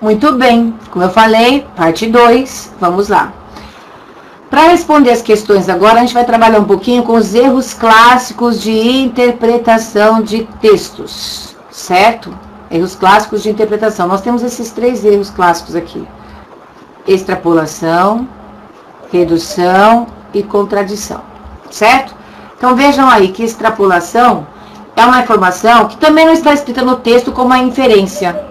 Muito bem, como eu falei, parte 2, vamos lá. Para responder as questões agora, a gente vai trabalhar um pouquinho com os erros clássicos de interpretação de textos, certo? Erros clássicos de interpretação. Nós temos esses 3 erros clássicos aqui: extrapolação, redução e contradição, certo? Então vejam aí que extrapolação é uma informação que também não está escrita no texto como a inferência.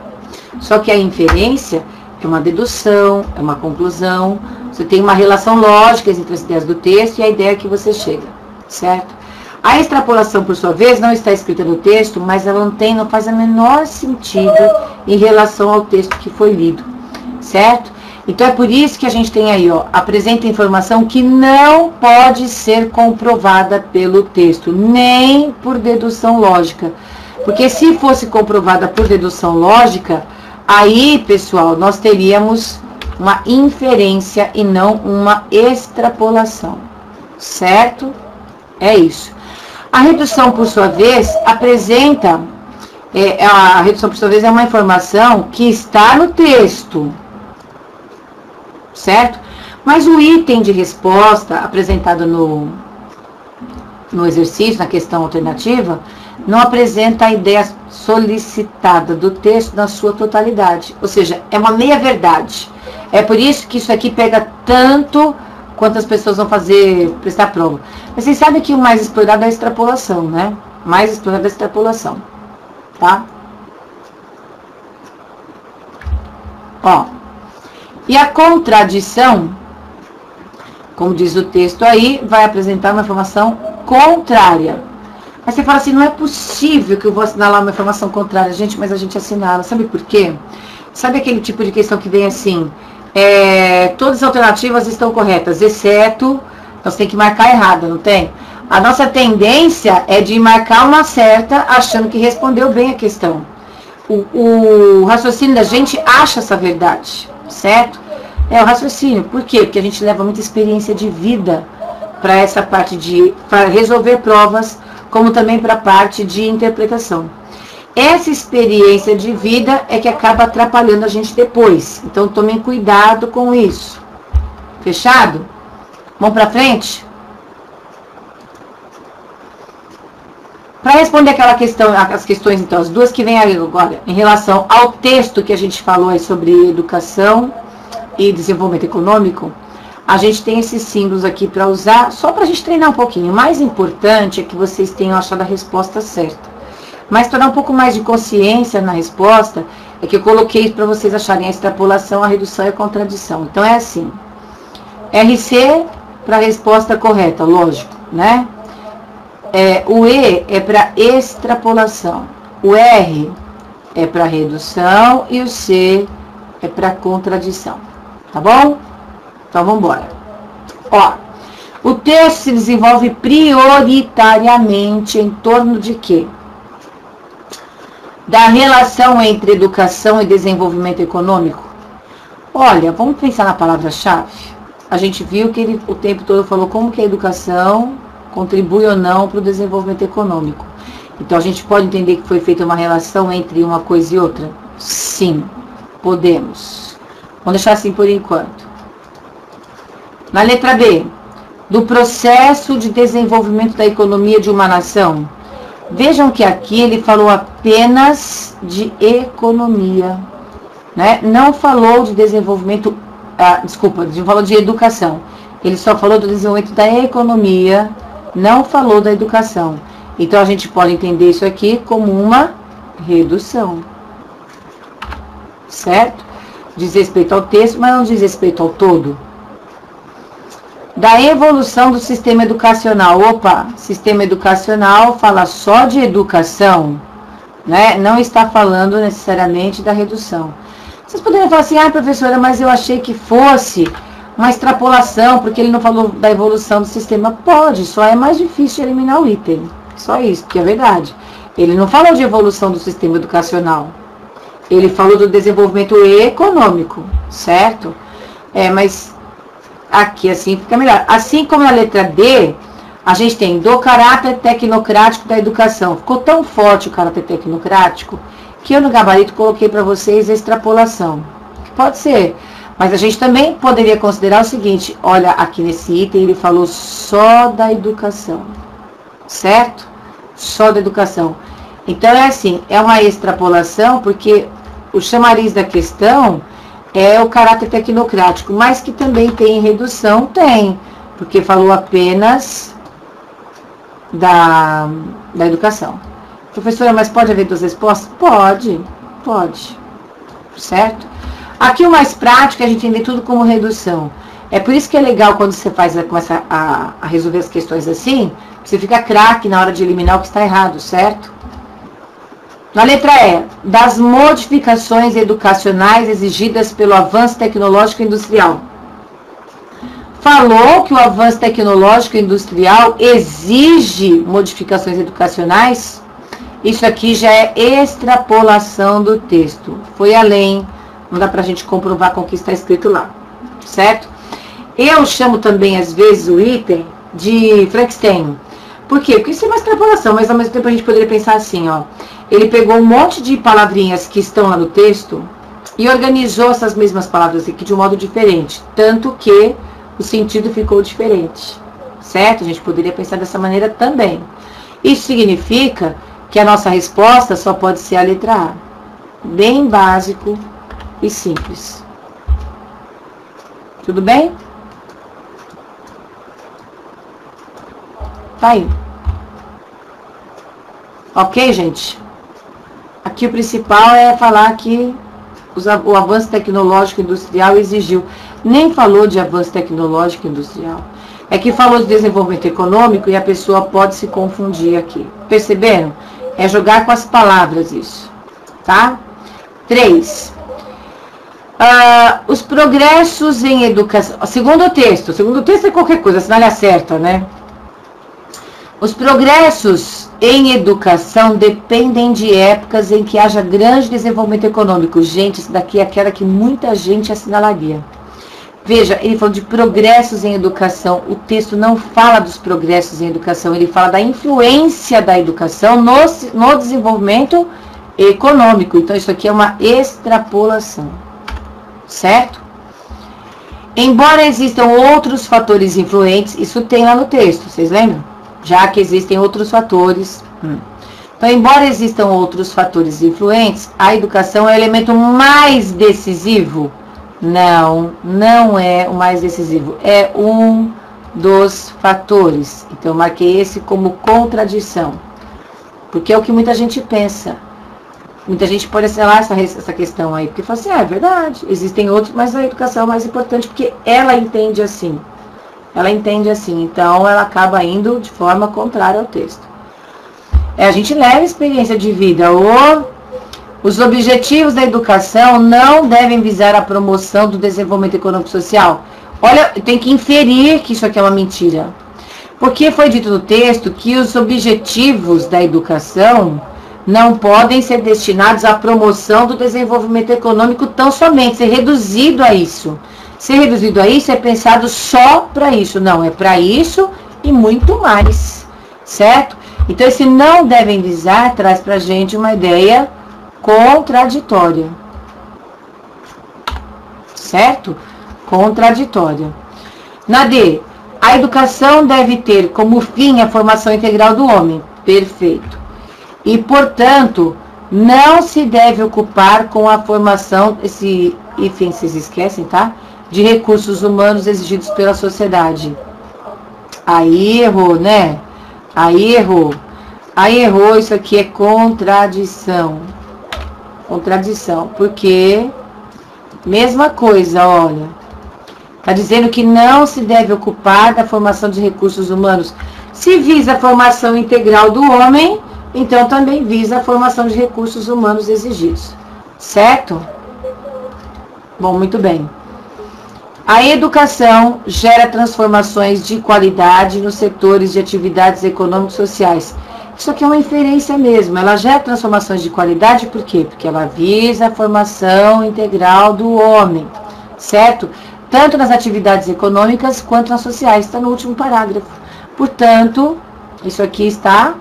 Só que a inferência é uma dedução, é uma conclusão. Você tem uma relação lógica entre as ideias do texto e a ideia que você chega, certo? A extrapolação, por sua vez, não está escrita no texto, mas ela não faz o menor sentido em relação ao texto que foi lido, certo? Então é por isso que a gente tem aí, ó, apresenta informação que não pode ser comprovada pelo texto, nem por dedução lógica. Porque se fosse comprovada por dedução lógica, aí, pessoal, nós teríamos uma inferência e não uma extrapolação, certo? É isso. A redução, por sua vez, apresenta, a redução, por sua vez, é uma informação que está no texto, certo? Mas o item de resposta apresentado no exercício, na questão alternativa, não apresenta a ideia solicitada do texto na sua totalidade. Ou seja, é uma meia-verdade. É por isso que isso aqui pega tanto quanto as pessoas vão prestar prova. Mas vocês sabem que o mais explorado é a extrapolação, né? Mais explorado é a extrapolação, tá? Ó, e a contradição, como diz o texto aí, vai apresentar uma informação contrária. Aí você fala assim, não é possível que eu vou assinalar uma informação contrária, gente, mas a gente assinala. Sabe por quê? Sabe aquele tipo de questão que vem assim, todas as alternativas estão corretas, exceto, nós tem que marcar errada, não tem? A nossa tendência é de marcar uma certa, achando que respondeu bem a questão. O raciocínio da gente acha essa verdade, certo? É o raciocínio. Por quê? Porque a gente leva muita experiência de vida para essa parte para resolver provas, como também para a parte de interpretação. Essa experiência de vida é que acaba atrapalhando a gente depois. Então, tomem cuidado com isso. Fechado? Vamos para frente? Para responder aquela questão, as questões, então, as duas que vêm agora, em relação ao texto que a gente falou aí sobre educação e desenvolvimento econômico, a gente tem esses símbolos aqui para usar, só para a gente treinar um pouquinho. O mais importante é que vocês tenham achado a resposta certa. Mas para dar um pouco mais de consciência na resposta, é que eu coloquei para vocês acharem a extrapolação, a redução e a contradição. Então é assim, RC para a resposta correta, lógico, né? O E é para extrapolação, o R é para redução e o C é para contradição, tá bom? Então, vamos embora. Ó, o texto se desenvolve prioritariamente em torno de quê? Da relação entre educação e desenvolvimento econômico. Olha, vamos pensar na palavra-chave. A gente viu que ele o tempo todo falou como que a educação contribui ou não para o desenvolvimento econômico. Então, a gente pode entender que foi feita uma relação entre uma coisa e outra? Sim, podemos. Vamos deixar assim por enquanto. Na letra B, do processo de desenvolvimento da economia de uma nação. Vejam que aqui ele falou apenas de economia, né? Não falou de desenvolvimento, não falou de educação. Ele só falou do desenvolvimento da economia, não falou da educação. Então, a gente pode entender isso aqui como uma redução, certo? Diz respeito ao texto, mas não diz respeito ao todo. Da evolução do sistema educacional. Opa, sistema educacional fala só de educação, né? Não está falando necessariamente da redução. Vocês poderiam falar assim, professora, mas eu achei que fosse uma extrapolação, porque ele não falou da evolução do sistema. Pode, só é mais difícil de eliminar o item. Só isso, que é verdade. Ele não falou de evolução do sistema educacional. Ele falou do desenvolvimento econômico, certo? Mas aqui assim fica melhor. Assim como na letra D, a gente tem do caráter tecnocrático da educação. Ficou tão forte o caráter tecnocrático que eu no gabarito coloquei para vocês a extrapolação. Pode ser. Mas a gente também poderia considerar o seguinte, olha, aqui nesse item ele falou só da educação, certo? Só da educação. Então é assim, é uma extrapolação, porque o chamariz da questão é o caráter tecnocrático, mas que também tem redução, tem, porque falou apenas da educação. Professora, mas pode haver duas respostas? Pode, certo? Aqui o mais prático é a gente entender tudo como redução. É por isso que é legal quando você começa a resolver as questões assim, você fica craque na hora de eliminar o que está errado, certo? Na letra E, das modificações educacionais exigidas pelo avanço tecnológico e industrial. Falou que o avanço tecnológico e industrial exige modificações educacionais? Isso aqui já é extrapolação do texto. Foi além, não dá pra gente comprovar com o que está escrito lá, certo? Eu chamo também, às vezes, o item de Frankenstein. Por quê? Porque isso é uma extrapolação, mas ao mesmo tempo a gente poderia pensar assim, ó. Ele pegou um monte de palavrinhas que estão lá no texto e organizou essas mesmas palavras aqui de um modo diferente, tanto que o sentido ficou diferente, certo? A gente poderia pensar dessa maneira também. Isso significa que a nossa resposta só pode ser a letra A. Bem básico e simples. Tudo bem? Tá aí. Ok, gente? Aqui o principal é falar que o avanço tecnológico industrial exigiu. Nem falou de avanço tecnológico industrial. É que falou de desenvolvimento econômico e a pessoa pode se confundir aqui. Perceberam? É jogar com as palavras isso. Tá? 3. Os progressos em educação. Segundo o texto é qualquer coisa, senão ele acerta, né? Os progressos em educação dependem de épocas em que haja grande desenvolvimento econômico. Gente, isso daqui é aquela que muita gente assinalaria. Veja, ele falou de progressos em educação. O texto não fala dos progressos em educação, ele fala da influência da educação no desenvolvimento econômico. Então, isso aqui é uma extrapolação, certo? Embora existam outros fatores influentes, isso tem lá no texto, vocês lembram? Já que existem outros fatores. Então, embora existam outros fatores influentes, a educação é o elemento mais decisivo? Não é o mais decisivo. É um dos fatores. Então, eu marquei esse como contradição. Porque é o que muita gente pensa. Muita gente pode assinalar essa questão aí. Porque fala assim, é verdade, existem outros, mas a educação é mais importante porque ela entende assim. Ela entende assim, então ela acaba indo de forma contrária ao texto. A gente leva experiência de vida. Os objetivos da educação não devem visar a promoção do desenvolvimento econômico e social. Olha, tem que inferir que isso aqui é uma mentira. Porque foi dito no texto que os objetivos da educação não podem ser destinados à promoção do desenvolvimento econômico tão somente, ser reduzido a isso. Ser reduzido a isso é pensado só para isso. Não, é para isso e muito mais, certo? Então, esse não devem visar traz para a gente uma ideia contraditória, certo? Contraditória. Na D, a educação deve ter como fim a formação integral do homem. Perfeito. E, portanto, não se deve ocupar com a formação, esse hífen vocês esquecem, tá? De recursos humanos exigidos pela sociedade. Aí errou, né? Aí errou, isso aqui é contradição. Contradição, porque mesma coisa, olha. Está dizendo que não se deve ocupar da formação de recursos humanos. Se visa a formação integral do homem, então também visa a formação de recursos humanos exigidos. Certo? Bom, muito bem. A educação gera transformações de qualidade nos setores de atividades econômicas e sociais. Isso aqui é uma inferência mesmo. Ela gera transformações de qualidade, por quê? Porque ela visa a formação integral do homem, certo? Tanto nas atividades econômicas quanto nas sociais. Está no último parágrafo. Portanto, isso aqui está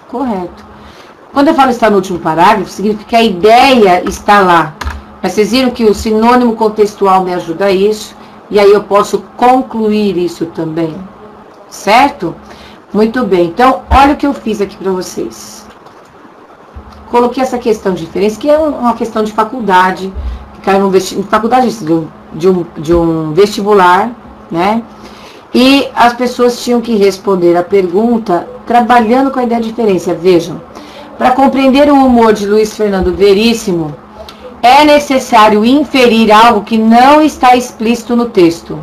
correto. Quando eu falo está no último parágrafo, significa que a ideia está lá. Mas vocês viram que o sinônimo contextual me ajuda a isso, e aí eu posso concluir isso também, certo? Muito bem, então olha o que eu fiz aqui para vocês. Coloquei essa questão de diferença, que é uma questão de faculdade, que caiu no faculdade de um vestibular, né? E as pessoas tinham que responder a pergunta trabalhando com a ideia de diferença. Vejam, para compreender o humor de Luiz Fernando Veríssimo, é necessário inferir algo que não está explícito no texto.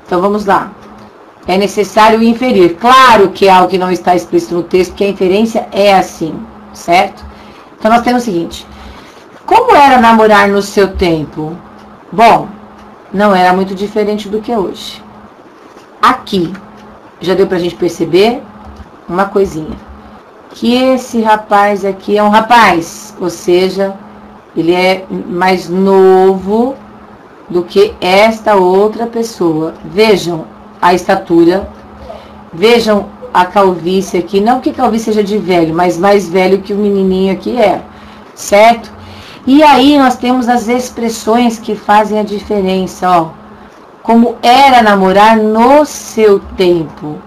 Então vamos lá. É necessário inferir. Claro que é algo que não está explícito no texto, porque a inferência é assim, certo? Então nós temos o seguinte. Como era namorar no seu tempo? Bom, não era muito diferente do que é hoje. Aqui, já deu pra gente perceber uma coisinha. Que esse rapaz aqui é um rapaz, ou seja, ele é mais novo do que esta outra pessoa. Vejam a estatura, vejam a calvície aqui, não que calvície seja de velho, mas mais velho que o menininho aqui é, certo? E aí nós temos as expressões que fazem a diferença, ó. Como era namorar no seu tempo.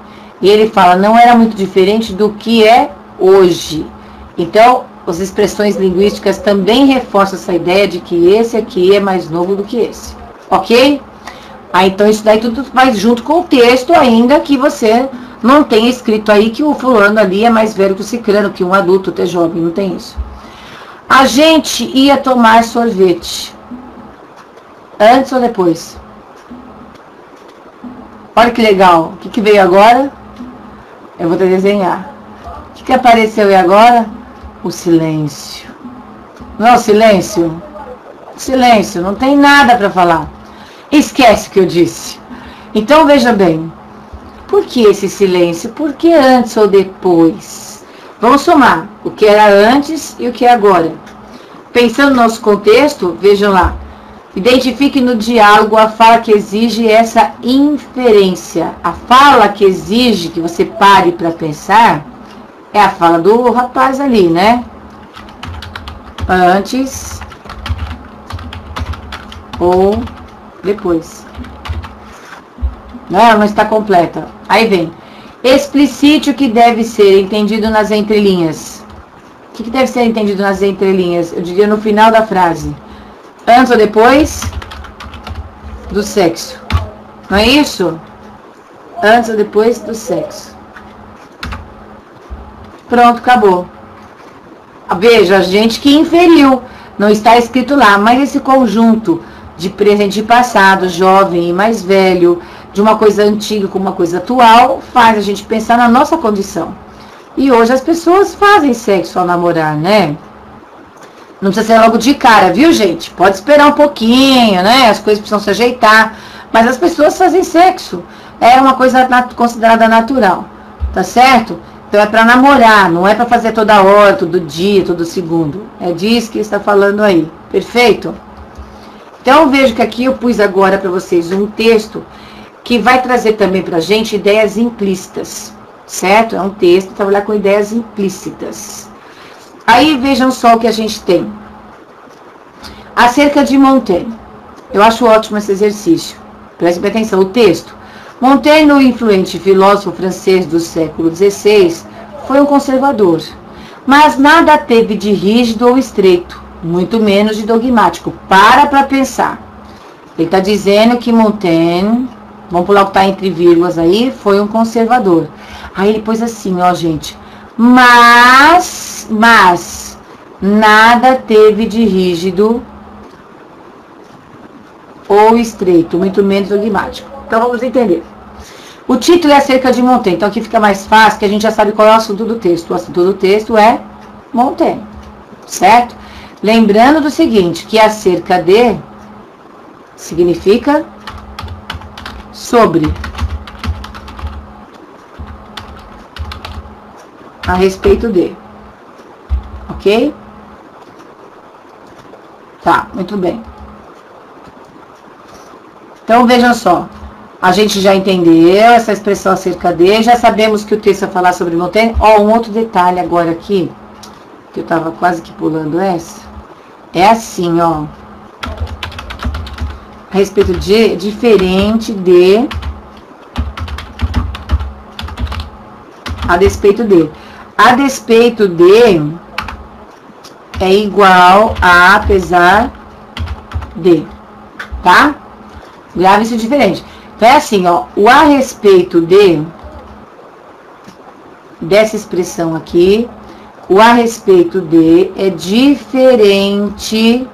E ele fala, não era muito diferente do que é hoje. Então, as expressões linguísticas também reforçam essa ideia de que esse aqui é mais novo do que esse. Ok? Então isso daí tudo vai junto com o texto, ainda que você não tenha escrito aí que o fulano ali é mais velho que o ciclano, que um adulto até jovem, não tem isso. A gente ia tomar sorvete. Antes ou depois? Olha que legal. O que veio agora? Eu vou te desenhar. O que apareceu aí agora? O silêncio. Não é o silêncio? Silêncio, não tem nada para falar. Esquece o que eu disse. Então veja bem. Por que esse silêncio? Por que antes ou depois? Vamos somar o que era antes e o que é agora. Pensando no nosso contexto, vejam lá. Identifique no diálogo a fala que exige essa inferência. A fala que exige que você pare para pensar é a fala do rapaz ali, né? Antes ou depois. Não, ela não está completa. Aí vem. Explicite o que deve ser entendido nas entrelinhas. O que deve ser entendido nas entrelinhas? Eu diria no final da frase. Antes ou depois do sexo. Não é isso? Antes ou depois do sexo. Pronto, acabou. Veja, a gente que inferiu. Não está escrito lá, mas esse conjunto de presente e passado, jovem e mais velho, de uma coisa antiga com uma coisa atual, faz a gente pensar na nossa condição. E hoje as pessoas fazem sexo ao namorar, né? Não precisa ser logo de cara, viu, gente? Pode esperar um pouquinho, né? As coisas precisam se ajeitar. Mas as pessoas fazem sexo. É uma coisa considerada natural, tá certo? Então é para namorar, não é para fazer toda hora, todo dia, todo segundo. É disso que está falando aí. Perfeito? Então vejo que aqui eu pus agora para vocês um texto que vai trazer também para a gente ideias implícitas, certo? É um texto para trabalhar com ideias implícitas. Aí vejam só o que a gente tem. Acerca de Montaigne. Eu acho ótimo esse exercício. Prestem atenção, o texto. Montaigne, o influente filósofo francês do século XVI, foi um conservador. Mas nada teve de rígido ou estreito, muito menos de dogmático. Para pensar. Ele está dizendo que Montaigne, vamos pular o que está entre vírgulas aí, foi um conservador. Aí ele pôs assim, ó, gente. Mas nada teve de rígido ou estreito, muito menos dogmático. Então vamos entender. O título é acerca de Montaigne, então aqui fica mais fácil, que a gente já sabe qual é o assunto do texto. O assunto do texto é Montaigne, certo? Lembrando do seguinte, que acerca de significa sobre. A respeito de. Ok? Tá, muito bem. Então, vejam só. A gente já entendeu essa expressão acerca de. Já sabemos que o texto vai falar sobre Montaigne. Ó, um outro detalhe agora aqui. Que eu estava quase que pulando essa. É assim, ó. A respeito de, diferente de, a despeito de. A despeito de é igual a apesar de, tá? Grave isso diferente. Então, é assim, ó. O a respeito de, dessa expressão aqui, o a respeito de é diferente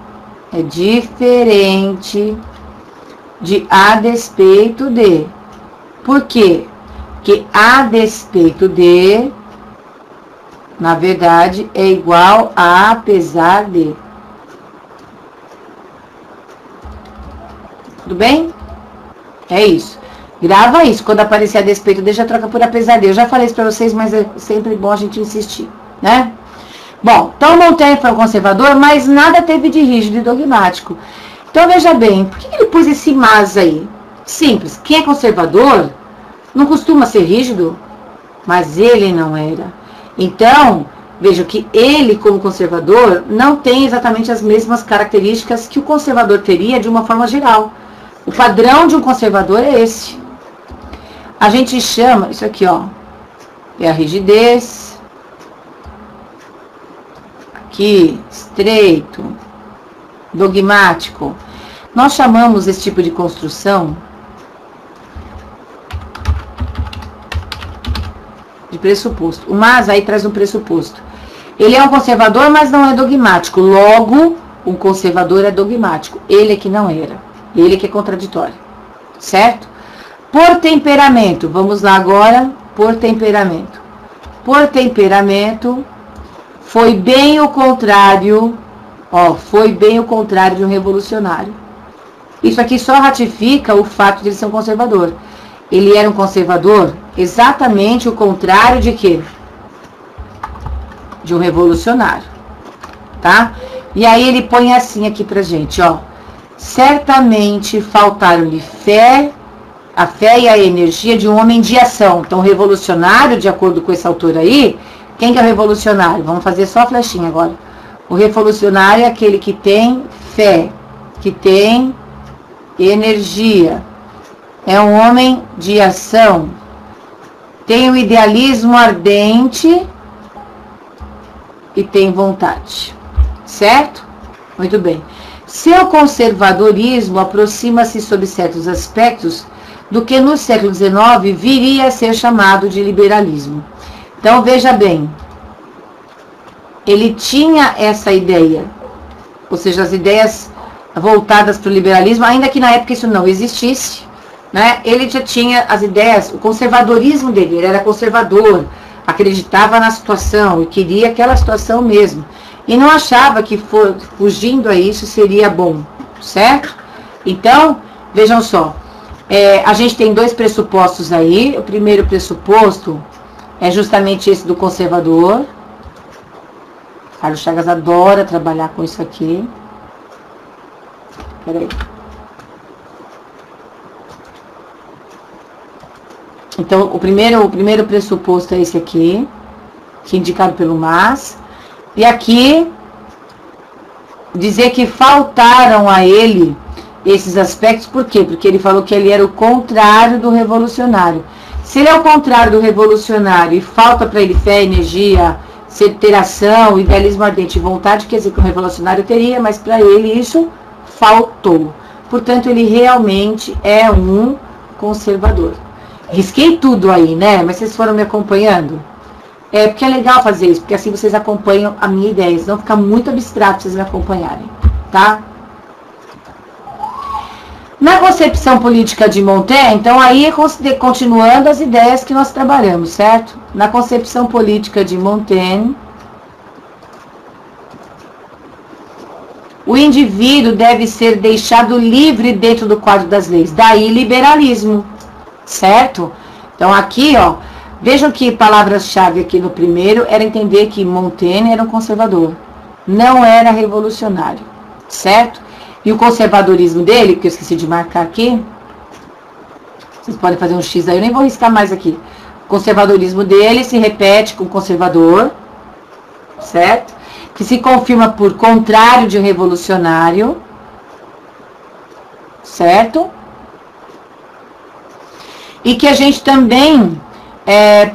de a despeito de. Por quê? Porque a despeito de, na verdade, é igual a apesar de. Tudo bem? É isso. Grava isso. Quando aparecer a despeito de, já troca por apesar de. Eu já falei isso pra vocês, mas é sempre bom a gente insistir, né? Bom, então Montaigne foi um conservador, mas nada teve de rígido e dogmático. Então, veja bem, por que ele pôs esse mas aí? Simples. Quem é conservador não costuma ser rígido, mas ele não era. Então, veja que ele, como conservador, não tem exatamente as mesmas características que o conservador teria de uma forma geral. O padrão de um conservador é esse. A gente chama, isso aqui, ó, é a rigidez. Aqui, estreito, dogmático. Nós chamamos esse tipo de construção de pressuposto. O mas aí traz um pressuposto. Ele é um conservador, mas não é dogmático. Logo, um conservador é dogmático. Ele é que não era. Ele é que é contraditório. Certo? Por temperamento. Vamos lá agora. Por temperamento. Por temperamento, foi bem o contrário. Ó, foi bem o contrário de um revolucionário. Isso aqui só ratifica o fato de ele ser um conservador. Ele era um conservador exatamente o contrário de quê? De um revolucionário. Tá? E aí ele põe assim aqui pra gente, ó. Certamente faltaram-lhe a fé e a energia de um homem de ação. Então, revolucionário, de acordo com esse autor aí, quem que é o revolucionário? Vamos fazer só a flechinha agora. O revolucionário é aquele que tem fé, que tem energia. É um homem de ação. Tem o idealismo ardente e tem vontade. Certo? Muito bem. Seu conservadorismo aproxima-se sob certos aspectos do que no século XIX viria a ser chamado de liberalismo. Então, veja bem. Ele tinha essa ideia, ou seja, as ideias voltadas para o liberalismo, ainda que na época isso não existisse, né? Ele já tinha as ideias, o conservadorismo dele, ele era conservador, acreditava na situação e queria aquela situação mesmo. E não achava que fugindo a isso seria bom, certo? Então, vejam só, a gente tem dois pressupostos aí. O primeiro pressuposto é justamente esse do conservador. Carlos Chagas adora trabalhar com isso aqui. Peraí. Então, o primeiro pressuposto é esse aqui, que é indicado pelo mas. E aqui, dizer que faltaram a ele esses aspectos, por quê? Porque ele falou que ele era o contrário do revolucionário. Se ele é o contrário do revolucionário e falta para ele fé, energia, ter ação, idealismo ardente e vontade, quer dizer que o revolucionário teria, mas para ele isso faltou. Portanto, ele realmente é um conservador. Risquei tudo aí, né? Mas vocês foram me acompanhando? Porque é legal fazer isso, porque assim vocês acompanham a minha ideia, senão fica muito abstrato pra vocês me acompanharem, tá? Na concepção política de Montaigne, então aí é continuando as ideias que nós trabalhamos, certo? Na concepção política de Montaigne, o indivíduo deve ser deixado livre dentro do quadro das leis. Daí liberalismo, certo? Então aqui, ó, vejam que palavras-chave aqui no primeiro era entender que Montaigne era um conservador, não era revolucionário, certo? E o conservadorismo dele, que eu esqueci de marcar aqui, vocês podem fazer um X aí, eu nem vou riscar mais aqui. O conservadorismo dele se repete com conservador, certo? que se confirma por contrário de revolucionário, certo? E que a gente também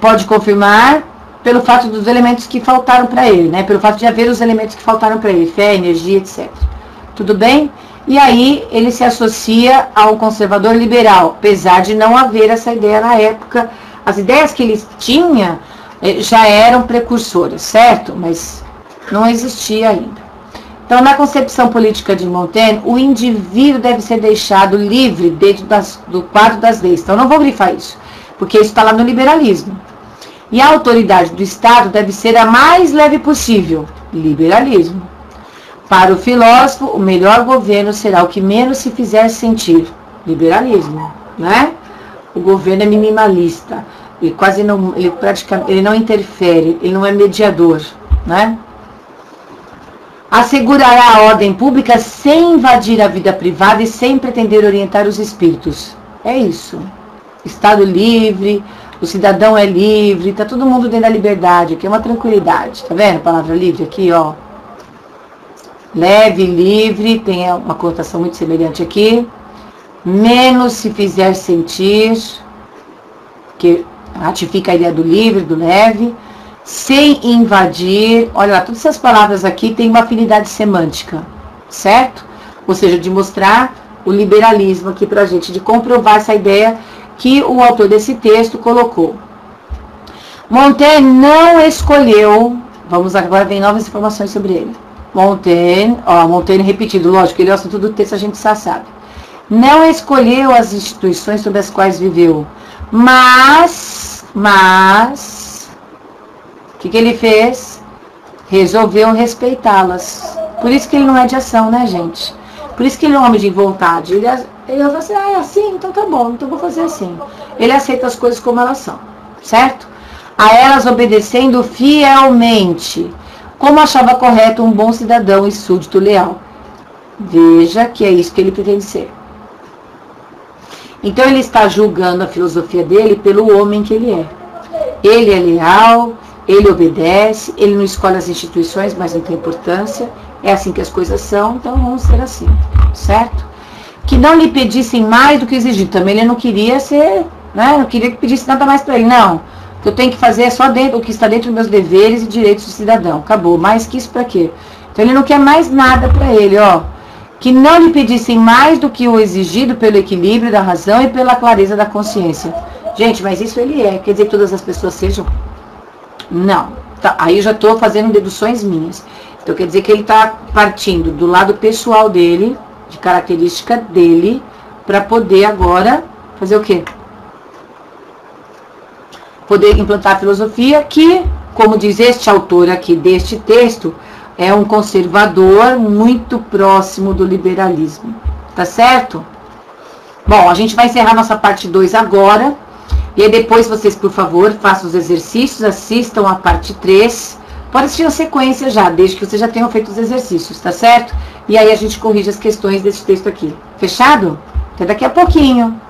pode confirmar pelo fato dos elementos que faltaram para ele, né? Pelo fato de haver os elementos que faltaram para ele, fé, energia, etc. Tudo bem? E aí ele se associa ao conservador liberal, apesar de não haver essa ideia na época. As ideias que ele tinha já eram precursoras, certo? Mas não existia ainda. Então, na concepção política de Montaigne, o indivíduo deve ser deixado livre dentro do quadro das leis. Então, não vou grifar isso, porque isso está lá no liberalismo. E a autoridade do Estado deve ser a mais leve possível, liberalismo. Para o filósofo, o melhor governo será o que menos se fizer sentir, liberalismo, né? O governo é minimalista, ele quase não, ele não interfere, ele não é mediador, né? Assegurará a ordem pública sem invadir a vida privada e sem pretender orientar os espíritos. É isso. Estado livre, o cidadão é livre, tá todo mundo dentro da liberdade, aqui é uma tranquilidade. Tá vendo a palavra livre aqui, ó? Leve, livre, tem uma conotação muito semelhante aqui. Menos se fizer sentir, que ratifica a ideia do livre, do leve. Sem invadir, olha lá, todas essas palavras aqui têm uma afinidade semântica, certo? Ou seja, de mostrar o liberalismo aqui pra gente, de comprovar essa ideia que o autor desse texto colocou. Montaigne não escolheu, vamos agora ver novas informações sobre ele. Montaigne repetido, lógico, ele é o assunto do texto, a gente já sabe. Não escolheu as instituições sobre as quais viveu, mas, o que ele fez? Resolveu respeitá-las. Por isso que ele não é de ação, né, gente? Por isso que ele é um homem de vontade. Ele fala assim, é assim, então tá bom, então vou fazer assim. Ele aceita as coisas como elas são, certo? A elas obedecendo fielmente, como achava correto um bom cidadão e súdito leal. Veja que é isso que ele pretende ser. Então ele está julgando a filosofia dele pelo homem que ele é. Ele é leal, ele obedece, ele não escolhe as instituições, mas não tem importância. É assim que as coisas são, então vamos ser assim, certo? Que não lhe pedissem mais do que exigido. Também ele não queria ser, né? Não queria que pedisse nada mais para ele. Não, o que eu tenho que fazer é só dentro, o que está dentro dos meus deveres e direitos de cidadão. Acabou. Mais que isso para quê? Então ele não quer mais nada para ele, ó. Que não lhe pedissem mais do que o exigido pelo equilíbrio da razão e pela clareza da consciência. Gente, mas isso ele é. Quer dizer que todas as pessoas sejam? Não. Tá, aí eu já estou fazendo deduções minhas. Então quer dizer que ele está partindo do lado pessoal dele, de característica dele, para poder agora fazer o quê? Poder implantar a filosofia que, como diz este autor aqui deste texto, é um conservador muito próximo do liberalismo. Tá certo? Bom, a gente vai encerrar nossa parte 2 agora. E aí depois vocês, por favor, façam os exercícios, assistam a parte 3. Pode assistir a sequência já, desde que vocês já tenham feito os exercícios, tá certo? E aí a gente corrige as questões desse texto aqui. Fechado? Até daqui a pouquinho.